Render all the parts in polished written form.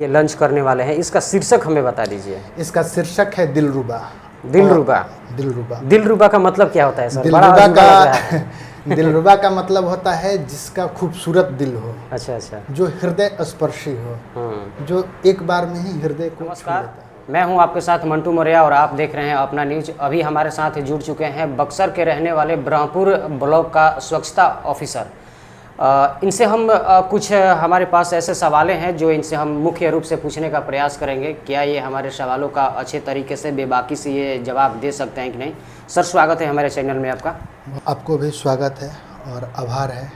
ये लंच करने वाले हैं, इसका शीर्षक हमें बता दीजिए। इसका शीर्षक है दिलरुबा। दिलरुबा। दिलरुबा। दिलरुबा का मतलब क्या होता है सर? दिलरुबा का दिलरुबा का मतलब होता है जिसका खूबसूरत दिल हो। अच्छा अच्छा। जो हृदय स्पर्शी हो, जो एक बार में ही हृदय को छू लेता है। मैं हूं आपके साथ मंटू मौर्या और आप देख रहे हैं अपना न्यूज। अभी हमारे साथ जुड़ चुके हैं बक्सर के रहने वाले ब्रह्मपुर ब्लॉक का स्वच्छता ऑफिसर। इनसे हम कुछ हमारे पास ऐसे सवालें हैं जो इनसे हम मुख्य रूप से पूछने का प्रयास करेंगे। क्या ये हमारे सवालों का अच्छे तरीके से बेबाकी से ये जवाब दे सकते हैं कि नहीं। सर स्वागत है हमारे चैनल में आपका। आपको भी स्वागत है और आभार है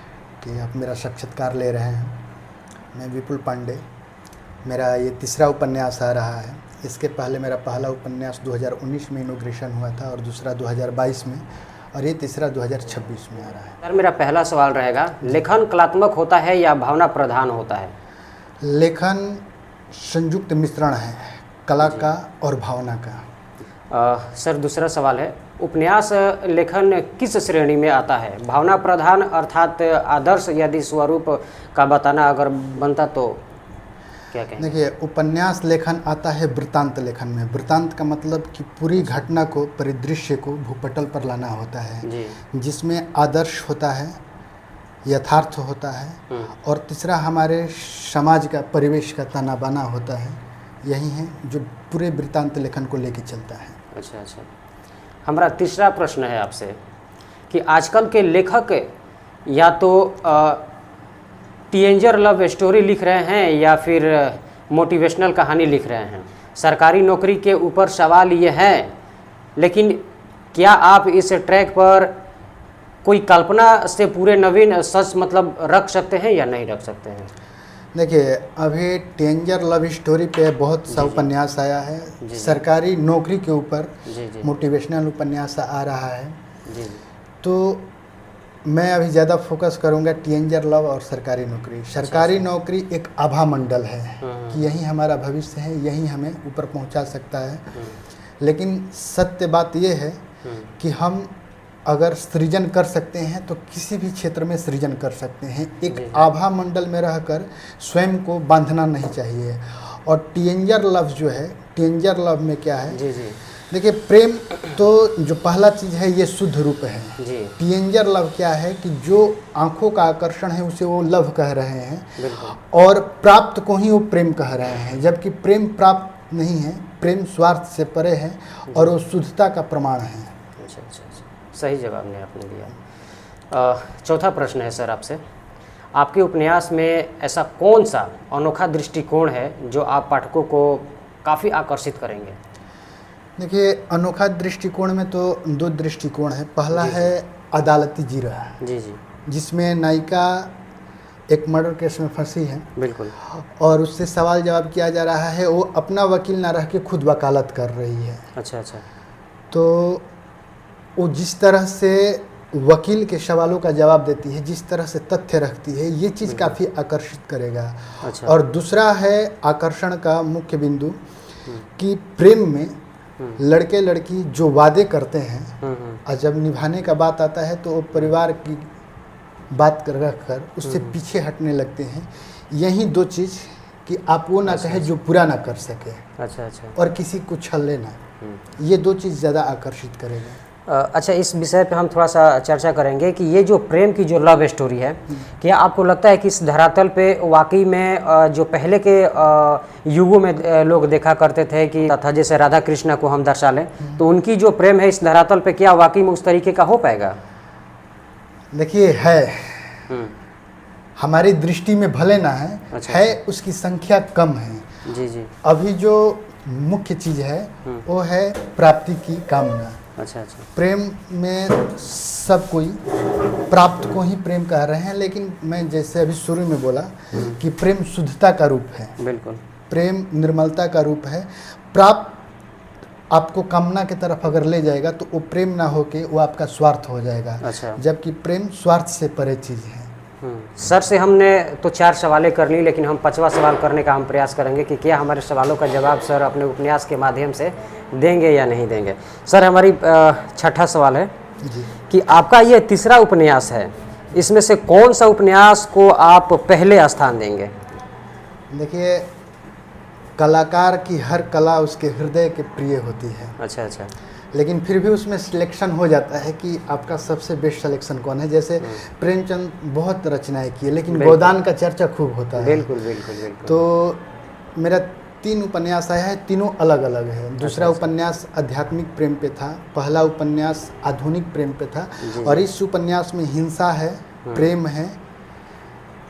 कि आप मेरा साक्षात्कार ले रहे हैं। मैं विपुल पांडे, मेरा ये तीसरा उपन्यास आ रहा है। इसके पहले मेरा पहला उपन्यास 2019 में इनॉग्रेशन हुआ था और दूसरा 2022 में, और ये तीसरा 2026 में आ रहा है। सर मेरा पहला सवाल रहेगा, लेखन कलात्मक होता है या भावना प्रधान होता है? लेखन संयुक्त मिश्रण है कला का और भावना का। सर दूसरा सवाल है, उपन्यास लेखन किस श्रेणी में आता है? भावना प्रधान अर्थात आदर्श यदि स्वरूप का बताना अगर बनता तो क्या कहें? देखिए, उपन्यास लेखन आता है वृत्तांत लेखन में। वृत्तांत का मतलब कि पूरी घटना को, परिदृश्य को भूपटल पर लाना होता है जी। जिसमें आदर्श होता है, यथार्थ होता है, और तीसरा हमारे समाज का, परिवेश का ताना बाना होता है। यही है जो पूरे वृत्तांत लेखन को लेके चलता है। अच्छा अच्छा। हमारा तीसरा प्रश्न है आपसे कि आजकल के लेखक या तो टीनेजर लव स्टोरी लिख रहे हैं या फिर मोटिवेशनल कहानी लिख रहे हैं। सरकारी नौकरी के ऊपर सवाल ये है, लेकिन क्या आप इस ट्रैक पर कोई कल्पना से पूरे नवीन सच मतलब रख सकते हैं या नहीं रख सकते हैं? देखिए, अभी टीनेजर लव स्टोरी पे बहुत सा उपन्यास आया है। सरकारी नौकरी के ऊपर मोटिवेशनल उपन्यास आ रहा है। तो मैं अभी ज़्यादा फोकस करूंगा टीनेजर लव और सरकारी नौकरी। सरकारी नौकरी एक आभा मंडल है कि यही हमारा भविष्य है, यही हमें ऊपर पहुंचा सकता है। लेकिन सत्य बात यह है कि हम अगर सृजन कर सकते हैं तो किसी भी क्षेत्र में सृजन कर सकते हैं। एक आभा मंडल में रहकर स्वयं को बांधना नहीं चाहिए। और टीनेजर लव जो है, टीनेजर लव में क्या है, देखिए, प्रेम तो जो पहला चीज़ है ये शुद्ध रूप है। टीनेजर लव क्या है कि जो आंखों का आकर्षण है उसे वो लव कह रहे हैं, और प्राप्त को ही वो प्रेम कह रहे हैं। जबकि प्रेम प्राप्त नहीं है, प्रेम स्वार्थ से परे है और वो शुद्धता का प्रमाण है। अच्छा अच्छा अच्छा, सही जवाब ने आपने दिया। चौथा प्रश्न है सर आपसे, आपके उपन्यास में ऐसा कौन सा अनोखा दृष्टिकोण है जो आप पाठकों को काफ़ी आकर्षित करेंगे? देखिए, अनोखा दृष्टिकोण में तो दो दृष्टिकोण है। पहला है अदालती जीरा, जिसमें नायिका एक मर्डर केस में फंसी है। बिल्कुल। और उससे सवाल जवाब किया जा रहा है। वो अपना वकील ना रह के खुद वकालत कर रही है। अच्छा अच्छा। तो वो जिस तरह से वकील के सवालों का जवाब देती है, जिस तरह से तथ्य रखती है, ये चीज़ काफ़ी आकर्षित करेगा। अच्छा। और दूसरा है आकर्षण का मुख्य बिंदु कि प्रेम में लड़के लड़की जो वादे करते हैं और जब निभाने का बात आता है तो वो परिवार की बात कर रख कर उससे पीछे हटने लगते हैं। यही दो चीज़ कि आप वो ना कहे जो पूरा ना कर सके। अच्छा अच्छा। और किसी को छले ना, ये दो चीज़ ज़्यादा आकर्षित करेगा। अच्छा, इस विषय पे हम थोड़ा सा चर्चा करेंगे कि ये जो प्रेम की जो लव स्टोरी है, क्या आपको लगता है कि इस धरातल पे वाकई में जो पहले के युगों में लोग देखा करते थे कि था, जैसे राधा कृष्ण को हम दर्शा लें, तो उनकी जो प्रेम है इस धरातल पे क्या वाकई में उस तरीके का हो पाएगा? देखिए, है हमारी दृष्टि में भले ना है। अच्छा, है उसकी संख्या कम है। जी। अभी जो मुख्य चीज़ है वो है प्राप्ति की कामना। अच्छा अच्छा। प्रेम में सब कोई प्राप्त को ही प्रेम कह रहे हैं, लेकिन मैं जैसे अभी शुरू में बोला कि प्रेम शुद्धता का रूप है। बिल्कुल। प्रेम निर्मलता का रूप है। प्राप्त आपको कामना की तरफ अगर ले जाएगा तो वो प्रेम ना होके वो आपका स्वार्थ हो जाएगा। अच्छा। जबकि प्रेम स्वार्थ से परे चीज़ है। सर से हमने तो 4 सवालें कर ली, लेकिन हम 5वां सवाल करने का हम प्रयास करेंगे कि क्या हमारे सवालों का जवाब सर अपने उपन्यास के माध्यम से देंगे या नहीं देंगे। सर हमारी 6ठा सवाल है कि आपका ये तीसरा उपन्यास है, इसमें से कौन सा उपन्यास को आप पहले स्थान देंगे? देखिए, कलाकार की हर कला उसके हृदय के प्रिय होती है। अच्छा अच्छा। लेकिन फिर भी उसमें सिलेक्शन हो जाता है कि आपका सबसे बेस्ट सिलेक्शन कौन है। जैसे प्रेमचंद बहुत रचनाएं किए, लेकिन गोदान का चर्चा खूब होता है। बिल्कुल बिल्कुल बिल्कुल। तो मेरा 3 उपन्यास आया है, तीनों अलग अलग है। दूसरा उपन्यास आध्यात्मिक प्रेम पे था, पहला उपन्यास आधुनिक प्रेम पे था, और इस उपन्यास में हिंसा है, प्रेम है,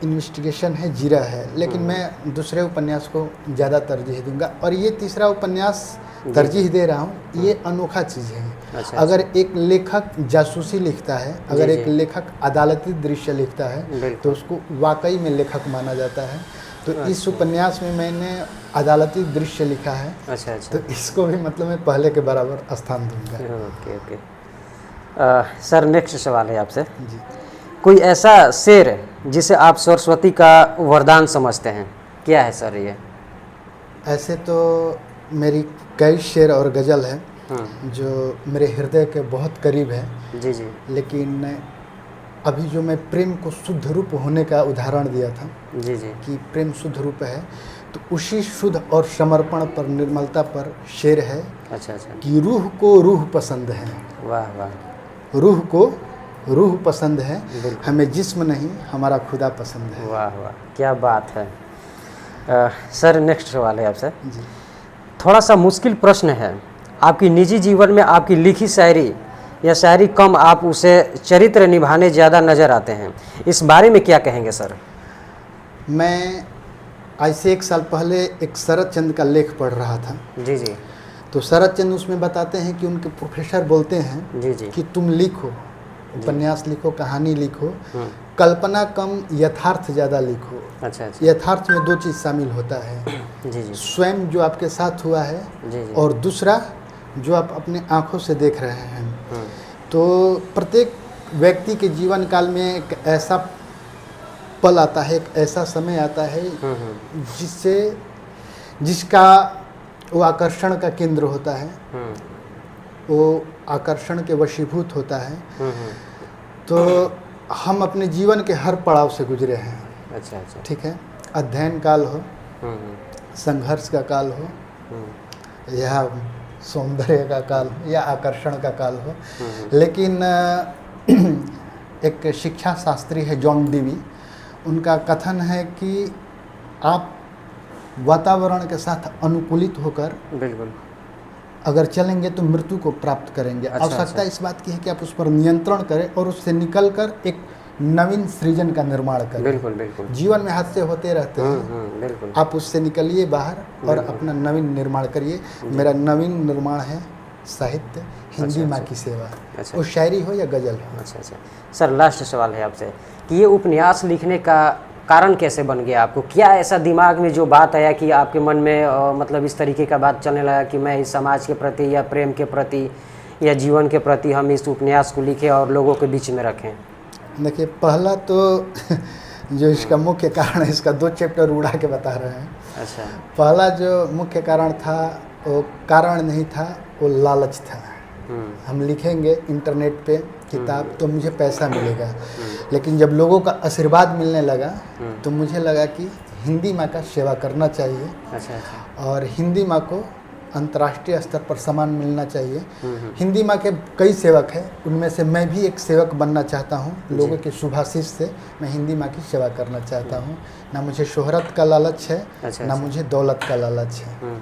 इन्वेस्टिगेशन है, जीरा है। लेकिन मैं दूसरे उपन्यास को ज़्यादा तरजीह दूंगा। और ये तीसरा उपन्यास तरजीह दे रहा हूँ, ये अनोखा चीज़ है। अच्छा, अगर एक लेखक जासूसी लिखता है, अगर एक लेखक अदालती दृश्य लिखता है, तो उसको वाकई में लेखक माना जाता है। तो इस उपन्यास में मैंने अदालती दृश्य लिखा है। अच्छा अच्छा। तो इसको भी मतलब मैं पहले के बराबर स्थान दूंगा। Okay okay. सर नेक्स्ट सवाल है आपसे। जी। कोई ऐसा शेर जिसे आप सरस्वती का वरदान समझते हैं, क्या है सर ये? ऐसे तो मेरी कई शेर और गज़ल है जो मेरे हृदय के बहुत करीब है। जी जी। लेकिन अभी जो मैं प्रेम को शुद्ध रूप होने का उदाहरण दिया था, जी जी, कि प्रेम शुद्ध रूप है, तो उसी शुद्ध और समर्पण पर, निर्मलता पर शेर है। अच्छा अच्छा। कि रूह को रूह पसंद है, वाह वाह। रूह को रूह पसंद है, हमें जिस्म नहीं हमारा खुदा पसंद है। वाह वाह, क्या बात है। सर नेक्स्ट सवाल है आपसे। जी। थोड़ा सा मुश्किल प्रश्न है। आपकी निजी जीवन में आपकी लिखी शायरी या शायरी कम, आप उसे चरित्र निभाने ज़्यादा नज़र आते हैं, इस बारे में क्या कहेंगे सर? मैं आज से 1 साल पहले एक शरद चंद्र का लेख पढ़ रहा था। जी जी। तो शरद चंद्र उसमें बताते हैं कि उनके प्रोफेसर बोलते हैं जी जी। कि तुम लिखो, उपन्यास लिखो, कहानी लिखो, कल्पना कम यथार्थ ज़्यादा लिखो। अच्छा अच्छा। यथार्थ में 2 चीज़ शामिल होता है, जी जी। स्वयं जो आपके साथ हुआ है, जी जी। और दूसरा जो आप अपने आँखों से देख रहे हैं। तो प्रत्येक व्यक्ति के जीवन काल में एक ऐसा पल आता है, एक ऐसा समय आता है जिसका वो आकर्षण का केंद्र होता है, वो आकर्षण के वशीभूत होता है। तो हम अपने जीवन के हर पड़ाव से गुजरे हैं। अच्छा अच्छा। ठीक है, अध्ययन काल हो, संघर्ष का काल हो, या सौंदर्य का काल हो, या आकर्षण का काल हो। लेकिन एक शिक्षा शास्त्री है जॉन डीवी, उनका कथन है कि आप वातावरण के साथ अनुकूलित होकर बिल्कुल अगर चलेंगे तो मृत्यु को प्राप्त करेंगे। आवश्यकता इस बात की है कि आप उस पर नियंत्रण करें और उससे निकलकर एक नवीन सृजन का निर्माण करें। बिल्कुल बिल्कुल। जीवन में हादसे होते रहते हैं, बिल्कुल। आप उससे निकलिए बाहर और अपना नवीन निर्माण करिए। मेरा नवीन निर्माण है साहित्य, हिंदी माँ की सेवा। वो शायरी हो या गज़ल हो। अच्छा अच्छा। सर लास्ट सवाल है आपसे कि ये उपन्यास लिखने का कारण कैसे बन गया आपको? क्या ऐसा दिमाग में जो बात आया कि आपके मन में मतलब इस तरीके का बात चलने लगा कि मैं इस समाज के प्रति या प्रेम के प्रति या जीवन के प्रति हम इस उपन्यास को लिखें और लोगों के बीच में रखें? देखिए, पहला तो जो इसका मुख्य कारण है, इसका 2 चैप्टर उड़ा के बता रहे हैं। अच्छा। पहला जो मुख्य कारण था वो कारण नहीं था, वो लालच था। हम लिखेंगे इंटरनेट पे किताब तो मुझे पैसा मिलेगा। लेकिन जब लोगों का आशीर्वाद मिलने लगा तो मुझे लगा कि हिंदी माँ का सेवा करना चाहिए। अच्छा अच्छा। और हिंदी माँ को अंतर्राष्ट्रीय स्तर पर सम्मान मिलना चाहिए। हिंदी माँ के कई सेवक हैं, उनमें से मैं भी एक सेवक बनना चाहता हूँ। लोगों के शुभाशीष से मैं हिंदी माँ की सेवा करना चाहता हूँ। ना मुझे शोहरत का लालच है, ना मुझे दौलत का लालच है।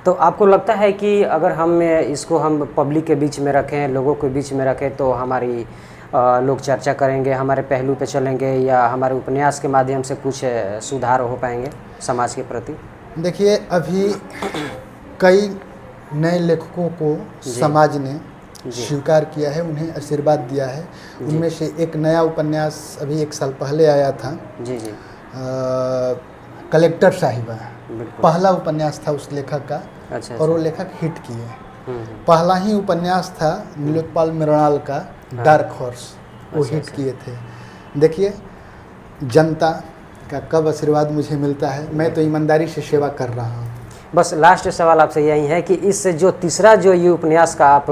तो आपको लगता है कि अगर हम इसको हम पब्लिक के बीच में रखें, लोगों के बीच में रखें, तो हमारी लोग चर्चा करेंगे, हमारे पहलू पे चलेंगे, या हमारे उपन्यास के माध्यम से कुछ सुधार हो पाएंगे समाज के प्रति? देखिए, अभी कई नए लेखकों को समाज ने स्वीकार किया है, उन्हें आशीर्वाद दिया है। उनमें से एक नया उपन्यास अभी 1 साल पहले आया था। जी जी। कलेक्टर साहिबा पहला उपन्यास था उस लेखक का। अच्छा। और वो लेखक हिट किए। पहला ही उपन्यास था नीलोत्पल मृणाल का डार्क हॉर्स, वो हिट किए थे। देखिए, जनता का कब आशीर्वाद मुझे मिलता है, मैं तो ईमानदारी से सेवा कर रहा हूँ। बस लास्ट सवाल आपसे यही है कि इस जो तीसरा जो ये उपन्यास का आप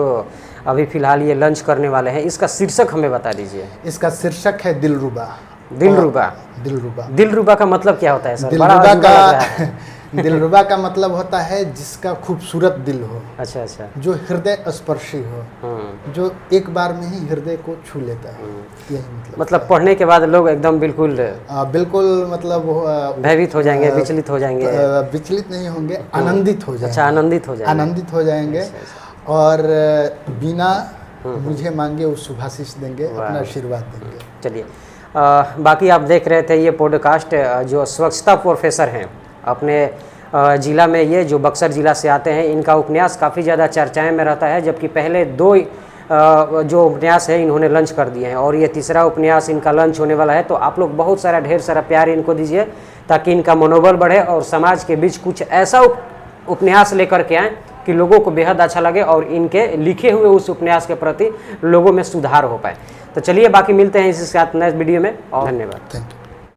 अभी फ़िलहाल ये लॉन्च करने वाले हैं, इसका शीर्षक हमें बता दीजिए। इसका शीर्षक है दिलरुबा। दिलरुबा। दिलरुबा। दिलरुबा का मतलब क्या होता है सर? दिलरुबा का मतलब होता है जिसका खूबसूरत दिल हो, अच्छा अच्छा। जो हृदय स्पर्शी हो, जो एक बार में ही हृदय को छू लेता है, यही मतलब पढ़ने के बाद लोग एकदम बिल्कुल बिल्कुल मतलब भयभीत हो जाएंगे, विचलित हो जाएंगे। विचलित नहीं होंगे, आनंदित हो जाएंगे। अच्छा, आनंदित हो जाएंगे। आनंदित हो जाएंगे। अच्छा। और बिना मुझे मांगे वो शुभाशीष देंगे, अपना आशीर्वाद देंगे। चलिए, बाकी आप देख रहे थे ये पॉडकास्ट जो स्वच्छता प्रोफेसर हैं अपने ज़िला में, ये जो बक्सर ज़िला से आते हैं, इनका उपन्यास काफ़ी ज़्यादा चर्चाएं में रहता है, जबकि पहले 2 जो उपन्यास है इन्होंने लॉन्च कर दिए हैं और ये तीसरा उपन्यास इनका लॉन्च होने वाला है। तो आप लोग बहुत सारा ढेर सारा प्यार इनको दीजिए ताकि इनका मनोबल बढ़े और समाज के बीच कुछ ऐसा उपन्यास लेकर के आएँ कि लोगों को बेहद अच्छा लगे और इनके लिखे हुए उस उपन्यास के प्रति लोगों में सुधार हो पाए। तो चलिए, बाकी मिलते हैं इसी के साथ नेक्स्ट वीडियो में, और धन्यवाद। Thank you.